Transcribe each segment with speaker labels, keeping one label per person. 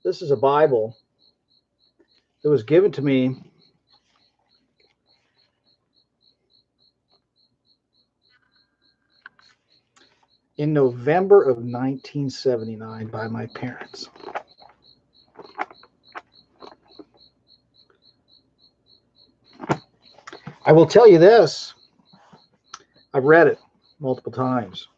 Speaker 1: This is a Bible that was given to me in November of 1979 by my parents. I will tell you this, I've read it multiple times.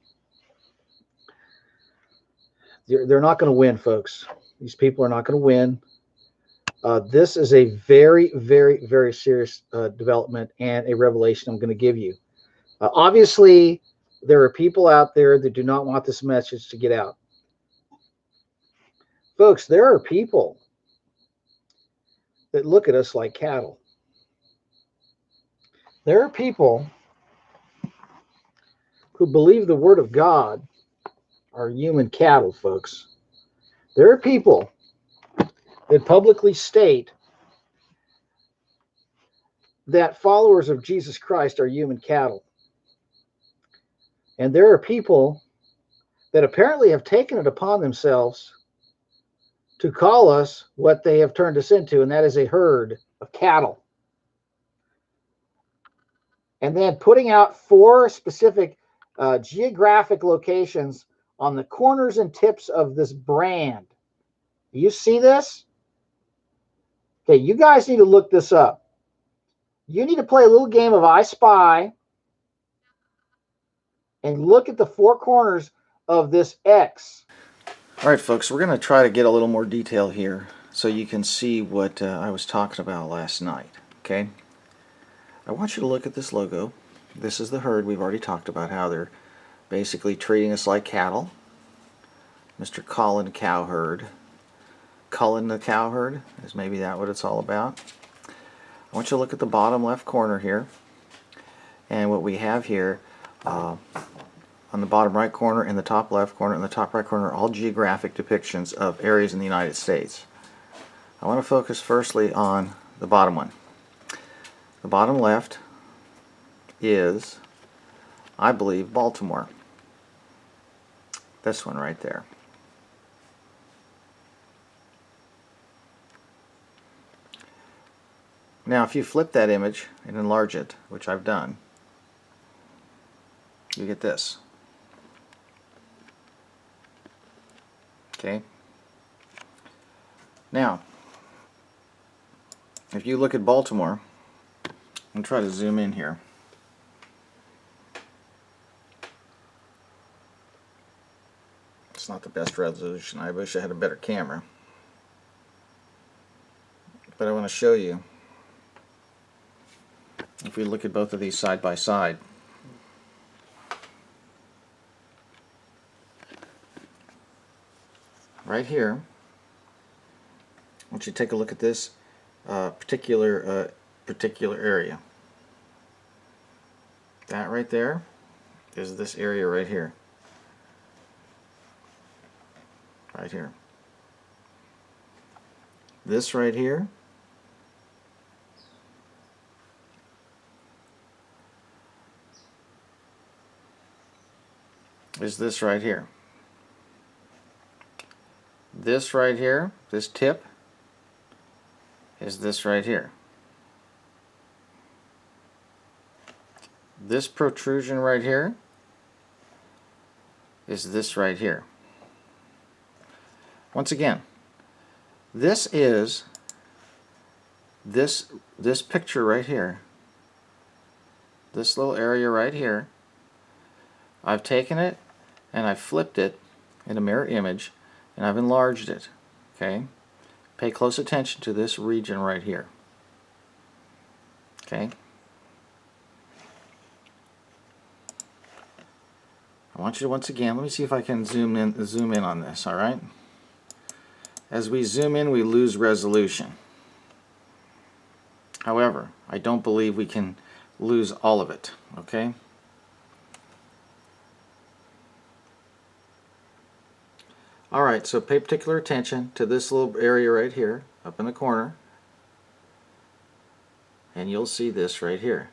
Speaker 1: They're not going to win, folks. These people are not going to win. This is a very, very, very serious development and a revelation I'm going to give you. Obviously, there are people out there that do not want this message to get out. Folks, there are people that look at us like cattle. There are people who believe the word of God are human cattle, folks. There are people that publicly state that followers of Jesus Christ are human cattle. And there are people that apparently have taken it upon themselves to call us what they have turned us into, and that is a herd of cattle. And then putting out 4 specific geographic locations on the corners and tips of this brand. Do you see this? Okay, you guys need to look this up. You need to play a little game of I Spy and look at the 4 corners of this X.
Speaker 2: All right, folks, we're going to try to get a little more detail here so you can see what I was talking about last night, okay? I want you to look at this logo. This is the herd. We've already talked about how they're basically treating us like cattle. Mr. Colin Cowherd. Cullen the Cowherd is maybe that what it's all about. I want you to look at the bottom left corner here. And what we have here on the bottom right corner and the top left corner and the top right corner are all geographic depictions of areas in the United States. I want to focus firstly on the bottom one. The bottom left is, I believe, Baltimore. This one right there. Now if you flip that image and enlarge it, which I've done, you get this. Okay. Now, if you look at Baltimore, I'm try to zoom in here. It's not the best resolution. I wish I had a better camera. But I want to show you. If we look at both of these side by side, right here, I want you to take a look at this particular area. That right there is this area right here. Right here. This right here is this right here. This right here, this tip, is this right here. This protrusion right here is this right here. Once again, this is this picture right here. This little area right here. I've taken it and I've flipped it in a mirror image and I've enlarged it. Okay? Pay close attention to this region right here. Okay? I want you to once again, let me see if I can zoom in on this, alright? As we zoom in, we lose resolution. However, I don't believe we can lose all of it, okay? Alright, so pay particular attention to this little area right here, up in the corner, and you'll see this right here.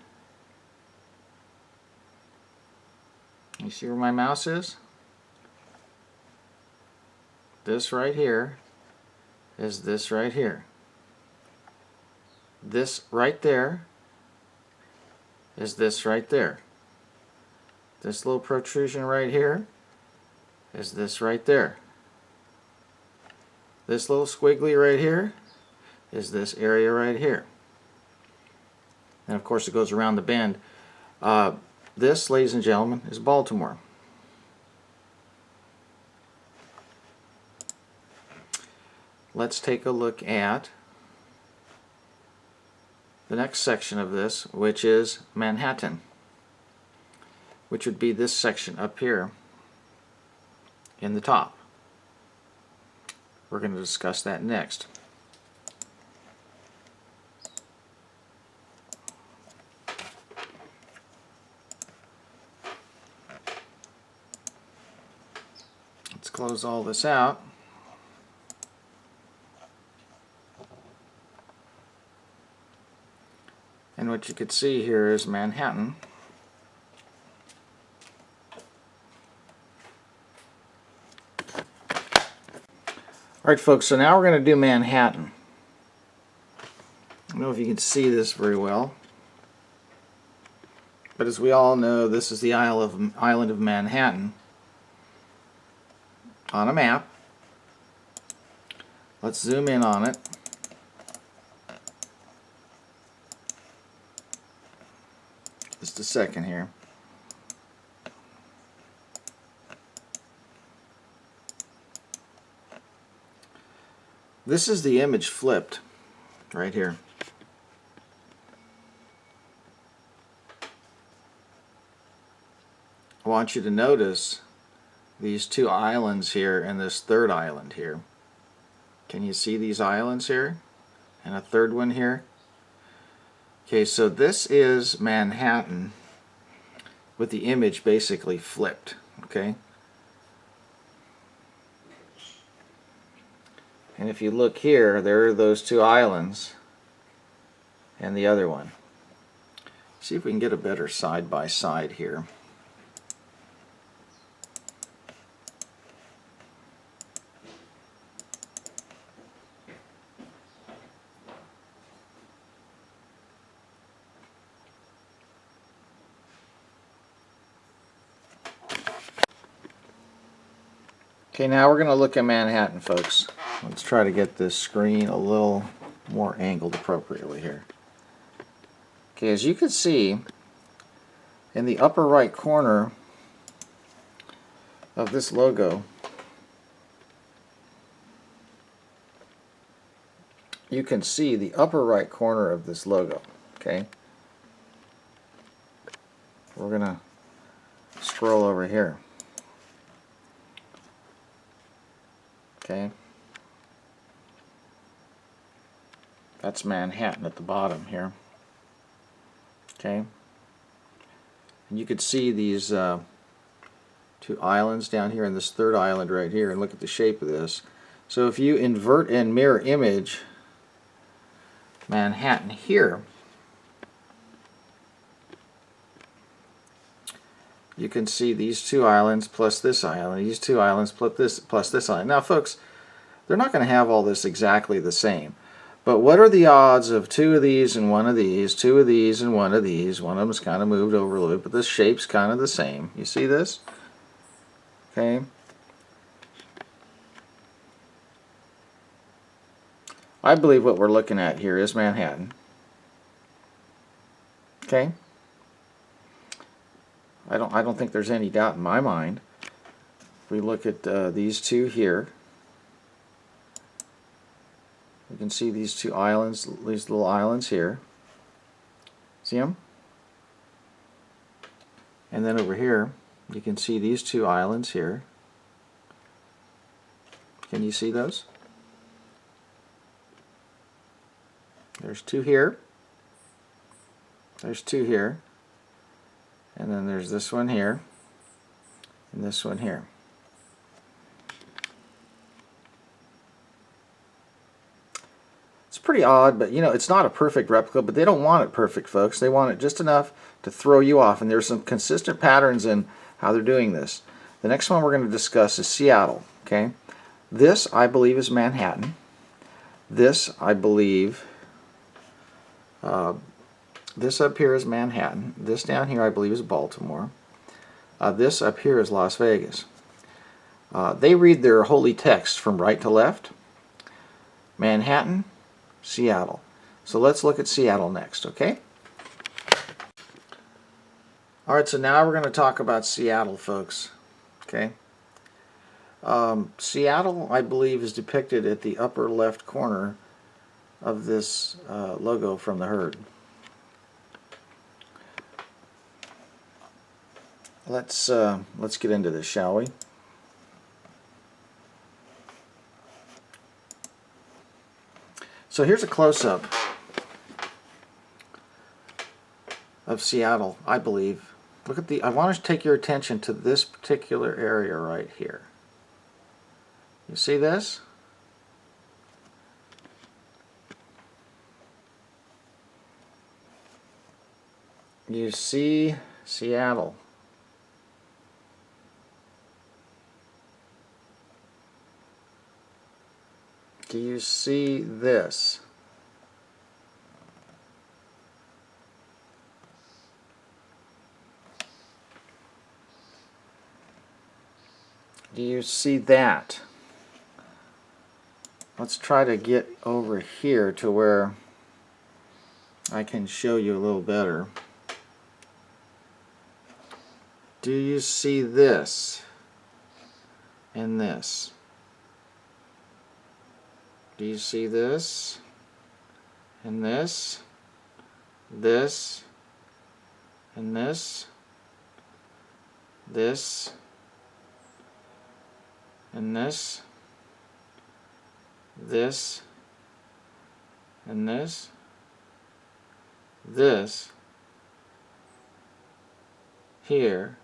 Speaker 2: You see where my mouse is? This right here is this right here. This right there is this right there. This little protrusion right here is this right there. This little squiggly right here is this area right here. And of course it goes around the bend. This, ladies and gentlemen, is Baltimore. Let's take a look at the next section of this, which is Manhattan, which would be this section up here in the top. We're going to discuss that next. Let's close all this out. And what you could see here is Manhattan. Alright folks, so now we're going to do Manhattan. I don't know if you can see this very well, but as we all know, this is the island of Manhattan on a map. Let's zoom in on it. Just a second here. This is the image flipped right here. I want you to notice these two islands here and this third island here. Can you see these islands here? And a third one here? Okay, so this is Manhattan with the image basically flipped, okay? And if you look here, there are those two islands and the other one. See if we can get a better side by side here. Okay, now we're going to look at Manhattan, folks. Let's try to get this screen a little more angled appropriately here. Okay, as you can see, in the upper right corner of this logo, you can see the upper right corner of this logo, okay? We're going to scroll over here. Okay, that's Manhattan at the bottom here. Okay, and you could see these two islands down here and this third island right here, and look at the shape of this. So if you invert and mirror image Manhattan here, you can see these two islands plus this island, these two islands plus this island. Now folks, they're not going to have all this exactly the same. But what are the odds of two of these and one of these, two of these and one of these? One of them is kind of moved over a little bit, but the shape's kind of the same. You see this? Okay. I believe what we're looking at here is Manhattan. Okay. I don't think there's any doubt in my mind. If we look at these two here, you can see these two islands, these little islands here. See them? And then over here, you can see these two islands here. Can you see those? There's two here. There's two here. And then there's this one here, and this one here. It's pretty odd, but you know, it's not a perfect replica, but they don't want it perfect, folks. They want it just enough to throw you off, and there's some consistent patterns in how they're doing this. The next one we're going to discuss is Seattle, okay? This, I believe, is Manhattan. This, I believe, this up here is Manhattan. This down here, I believe, is Baltimore. This up here is Las Vegas. They read their holy text from right to left. Manhattan, Seattle. So let's look at Seattle next, okay? Alright, so now we're going to talk about Seattle, folks. Okay? Seattle, I believe, is depicted at the upper left corner of this logo from the herd. Let's get into this, shall we? So here's a close-up of Seattle, I believe. Look at I want to take your attention to this particular area right here. You see this? You see Seattle. Do you see this? Do you see that? Let's try to get over here to where I can show you a little better. Do you see this and this? Do you see this and this, this and this, this and this, this and this, this here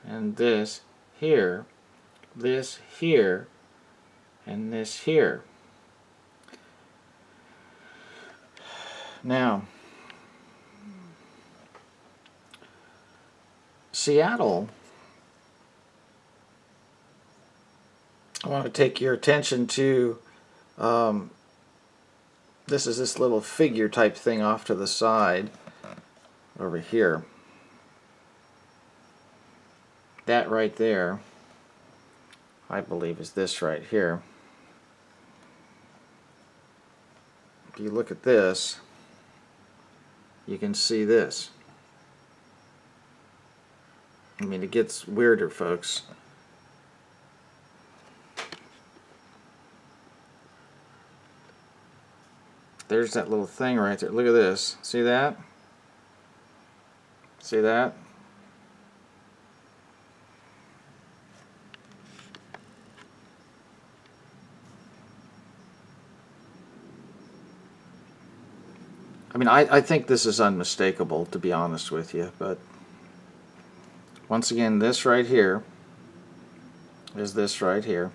Speaker 2: and this here, this here and this here. Now, Seattle, I want to take your attention to this is this little figure type thing off to the side over here. That right there, I believe, is this right here. If you look at this, you can see this. I mean, it gets weirder, folks. There's that little thing right there. Look at this. See that? See that? I mean, I think this is unmistakable, to be honest with you, but once again, this right here is this right here.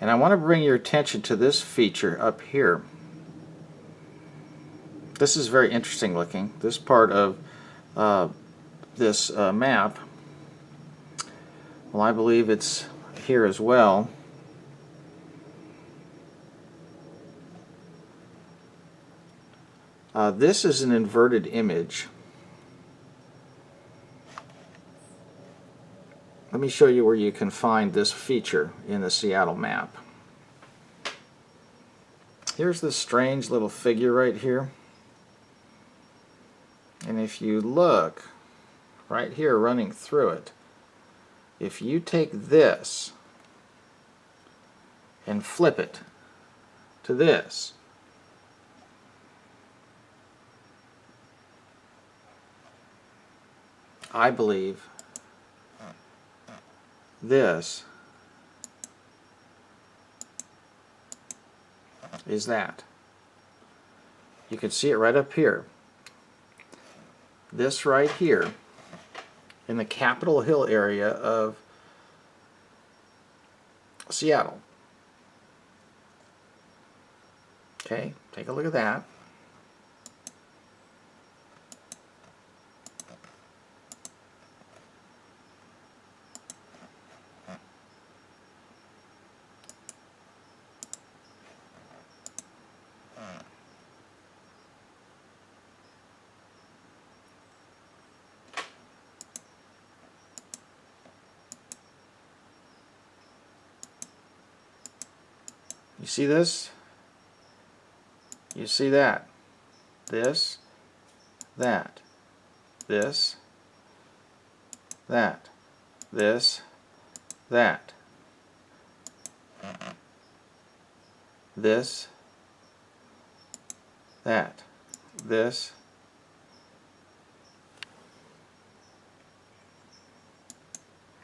Speaker 2: And I want to bring your attention to this feature up here. This is very interesting looking. This part of this map, well, I believe it's here as well. This is an inverted image. Let me show you where you can find this feature in the Seattle map. Here's this strange little figure right here. And if you look right here running through it, if you take this and flip it to this, I believe this is that. You can see it right up here. This right here in the Capitol Hill area of Seattle. Okay, take a look at that. You see this? You see that? This, that, this, that, this, that, this, that, this,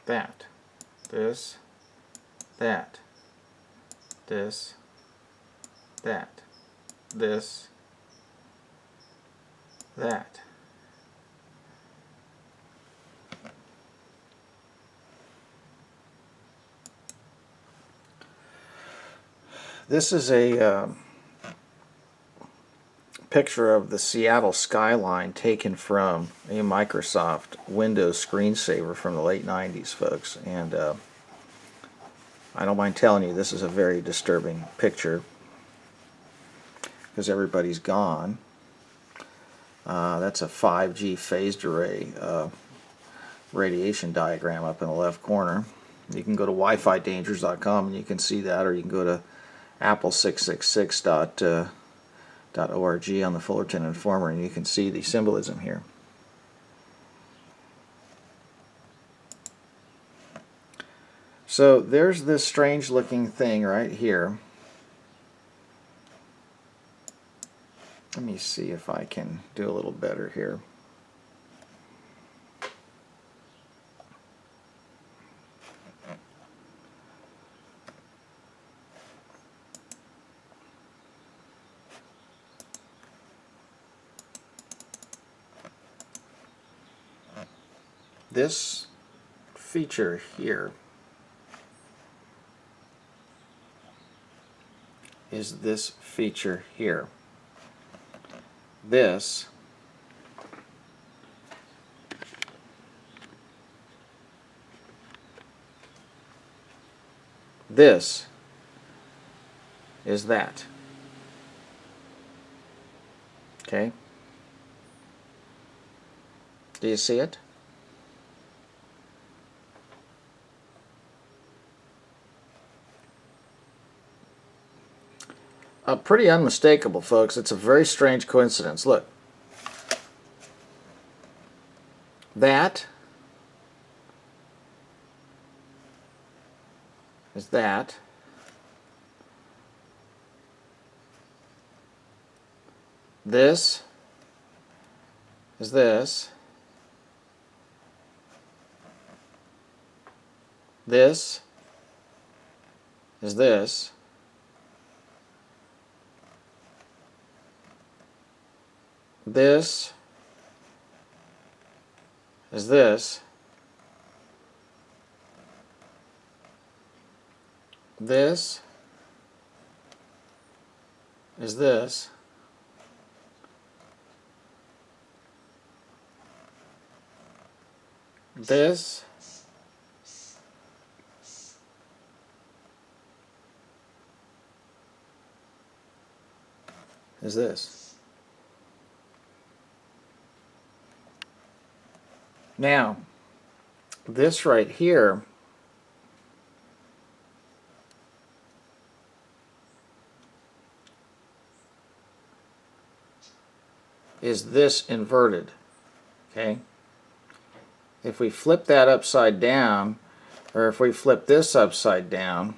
Speaker 2: that, this, that, this, that, this, that. This is a picture of the Seattle skyline taken from a Microsoft Windows screensaver from the late 90s, folks. And I don't mind telling you, this is a very disturbing picture because everybody's gone. That's a 5G phased array radiation diagram up in the left corner. You can go to wifidangers.com and you can see that, or you can go to apple666.org on the Fullerton Informer and you can see the symbolism here. So there's this strange looking thing right here. Let me see if I can do a little better here. This feature here is this feature here. This is that. Okay? Do you see it? Pretty unmistakable, folks. It's a very strange coincidence. Look. That is that. This is this. This is this. This is this. This is this. This is this. Now, this right here is this inverted, okay? If we flip that upside down, or if we flip this upside down,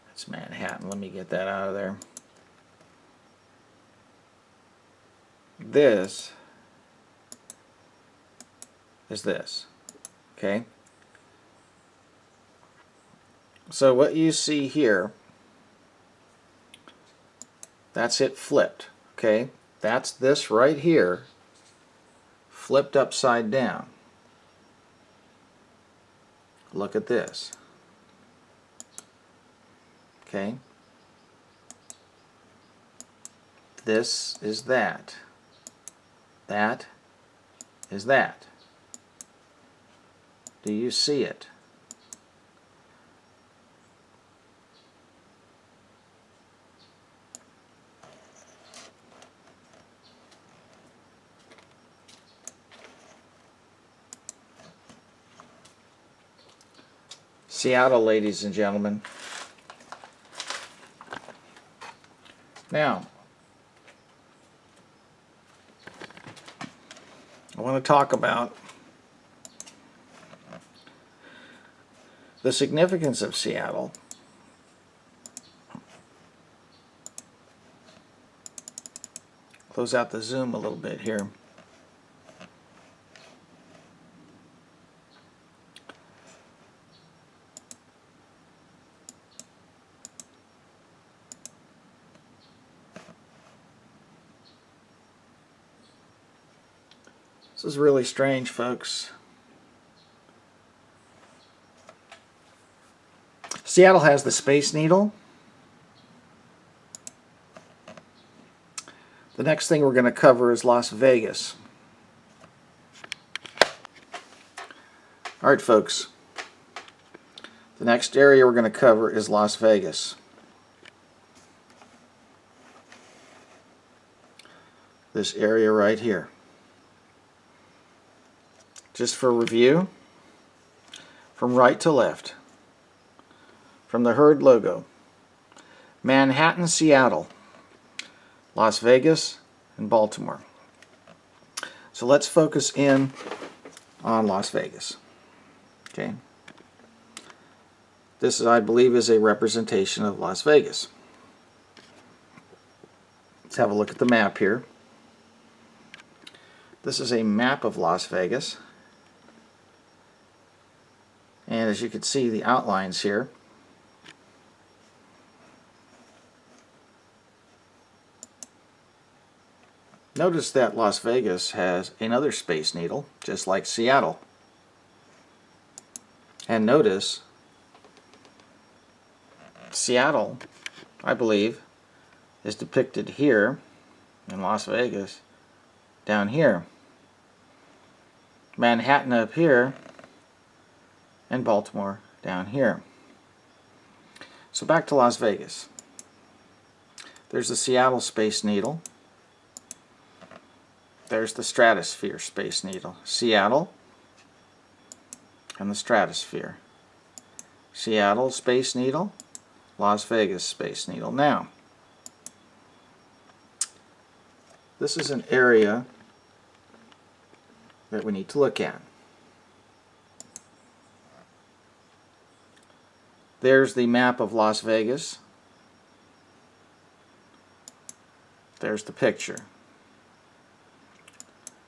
Speaker 2: that's Manhattan, let me get that out of there. This is this, okay? So what you see here, that's it flipped, okay? That's this right here flipped upside down. Look at this, okay? This is that. That is that. Do you see it? Seattle, ladies and gentlemen. Now, I want to talk about the significance of Seattle. Close out the zoom a little bit here. This is really strange, folks. Seattle has the Space Needle. The next thing we're going to cover is Las Vegas. Alright, folks. The next area we're going to cover is Las Vegas. This area right here. Just for review, from right to left, from the herd logo, Manhattan, Seattle, Las Vegas, and Baltimore. So let's focus in on Las Vegas. Okay. This, I believe, is a representation of Las Vegas. Let's have a look at the map here. This is a map of Las Vegas. And as you can see, the outlines here. Notice that Las Vegas has another Space Needle, just like Seattle. And notice, Seattle, I believe, is depicted here, in Las Vegas, down here. Manhattan up here, and Baltimore down here. So back to Las Vegas. There's the Seattle Space Needle. There's the Stratosphere Space Needle. Seattle and the Stratosphere. Seattle Space Needle, Las Vegas Space Needle. Now, this is an area that we need to look at. There's the map of Las Vegas. There's the picture.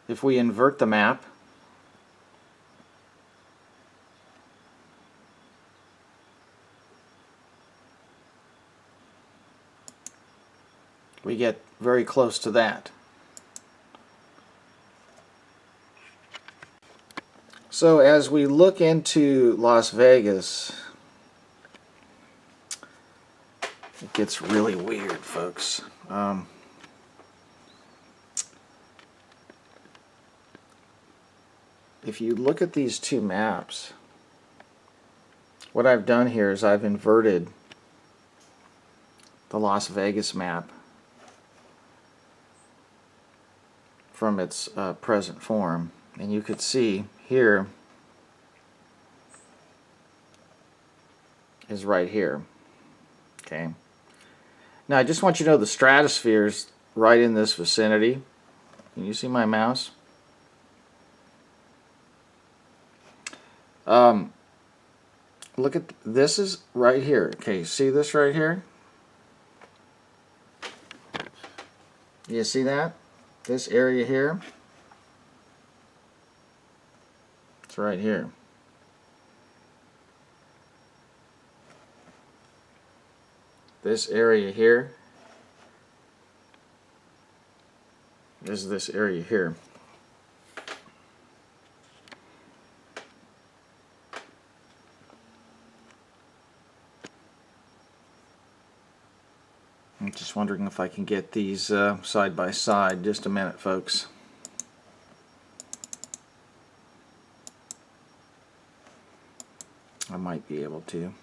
Speaker 2: If we invert the map, we get very close to that. So as we look into Las Vegas, it gets really weird, folks. If you look at these two maps, what I've done here is I've inverted the Las Vegas map from its present form, and you could see here is right here. Okay. Now I just want you to know the stratosphere is right in this vicinity. Can you see my mouse? Look at this, is right here. Okay, see this right here? You see that? This area here? It's right here. This area here is this area here. I'm just wondering if I can get these side by side. Just a minute, folks. I might be able to.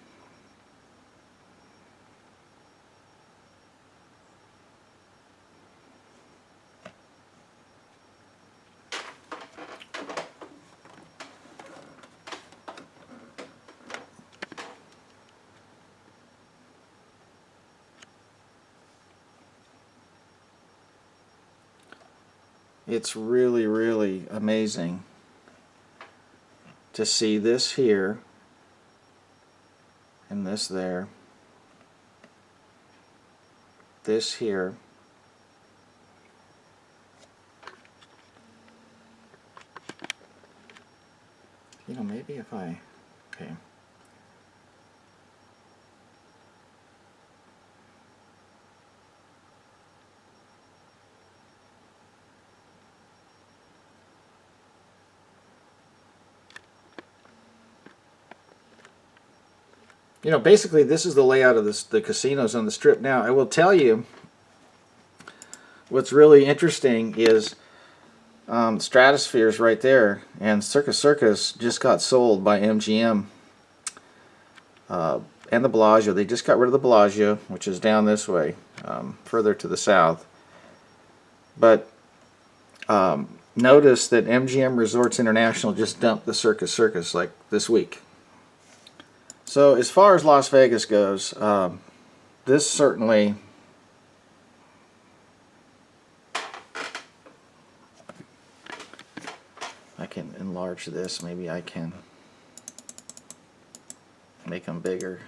Speaker 2: it's really, really amazing to see this here and this there, this here, you know, maybe if I, okay. You know, basically this is the layout of the casinos on the Strip. Now, I will tell you, what's really interesting is Stratosphere's right there, and Circus Circus just got sold by MGM and the Bellagio. They just got rid of the Bellagio, which is down this way, further to the south. But notice that MGM Resorts International just dumped the Circus Circus like this week. So as far as Las Vegas goes, this certainly I can enlarge this. Maybe I can make them bigger.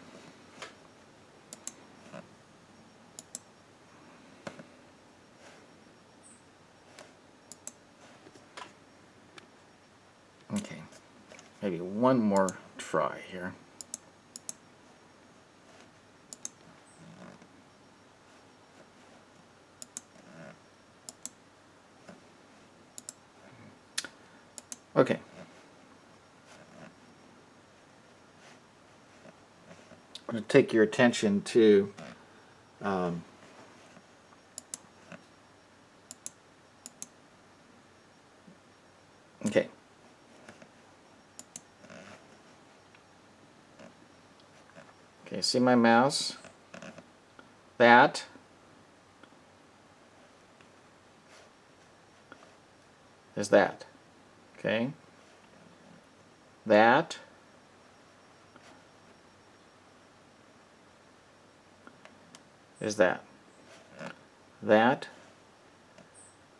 Speaker 2: Okay, maybe one more try here. Okay. I'm going to take your attention to okay. Okay, see my mouse? That is that. Okay? That is that. That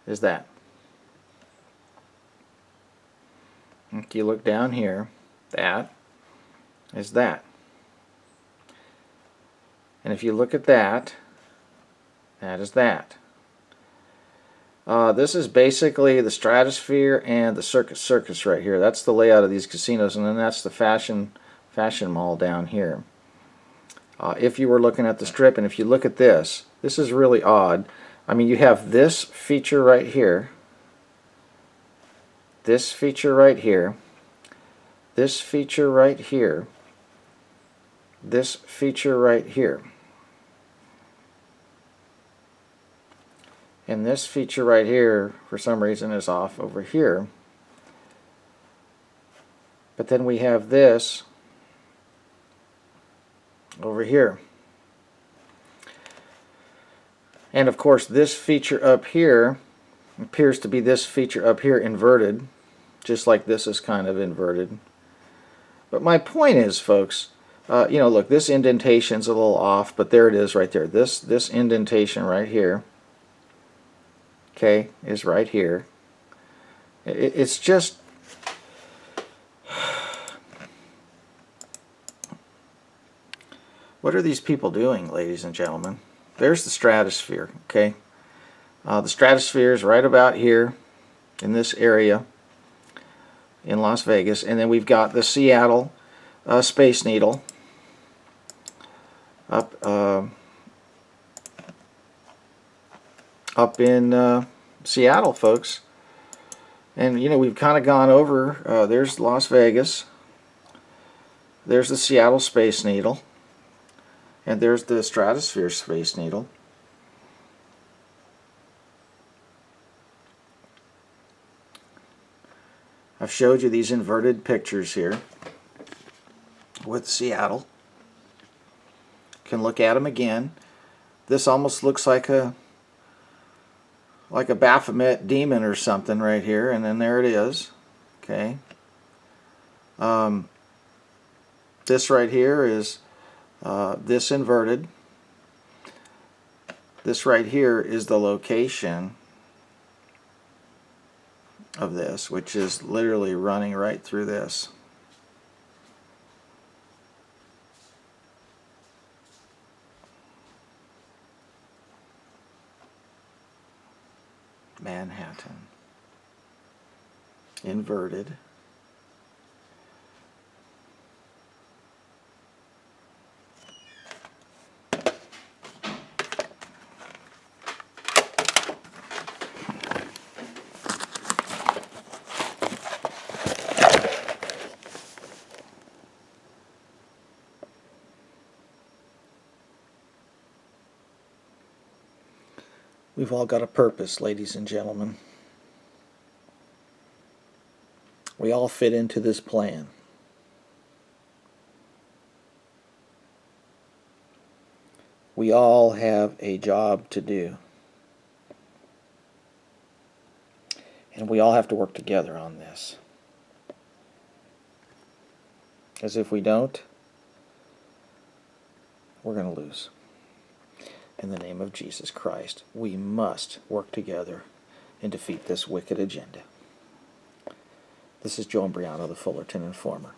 Speaker 2: is that. If you look down here, that is that. And if you look at that, that is that. This is basically the Stratosphere and the Circus Circus right here. That's the layout of these casinos, and then that's the fashion mall down here. If you were looking at the Strip, and if you look at this, this is really odd. I mean, you have this feature right here, this feature right here, this feature right here, this feature right here, and this feature right here for some reason is off over here. But then we have this over here. And of course this feature up here appears to be this feature up here inverted, just like this is kind of inverted. But my point is, folks, you know, look, this indentation's a little off, but there it is right there. This indentation right here, okay, is right here. It's just what are these people doing, ladies and gentlemen? There's the Stratosphere, okay? The Stratosphere is right about here in this area in Las Vegas, and then we've got the Seattle Space Needle up in Seattle, folks. And you know, we've kind of gone over, there's Las Vegas, there's the Seattle Space Needle, and there's the Stratosphere Space Needle. I've showed you these inverted pictures here with Seattle. Can look at them again. This almost looks like a Baphomet demon or something right here, and then there it is. Okay. This right here is this inverted. This right here is the location of this, which is literally running right through this. Manhattan. Inverted. We've all got a purpose, ladies and gentlemen. We all fit into this plan. We all have a job to do. And we all have to work together on this. As if we don't, we're going to lose. In the name of Jesus Christ, we must work together and defeat this wicked agenda. This is Joe Imbriano, the Fullerton Informer.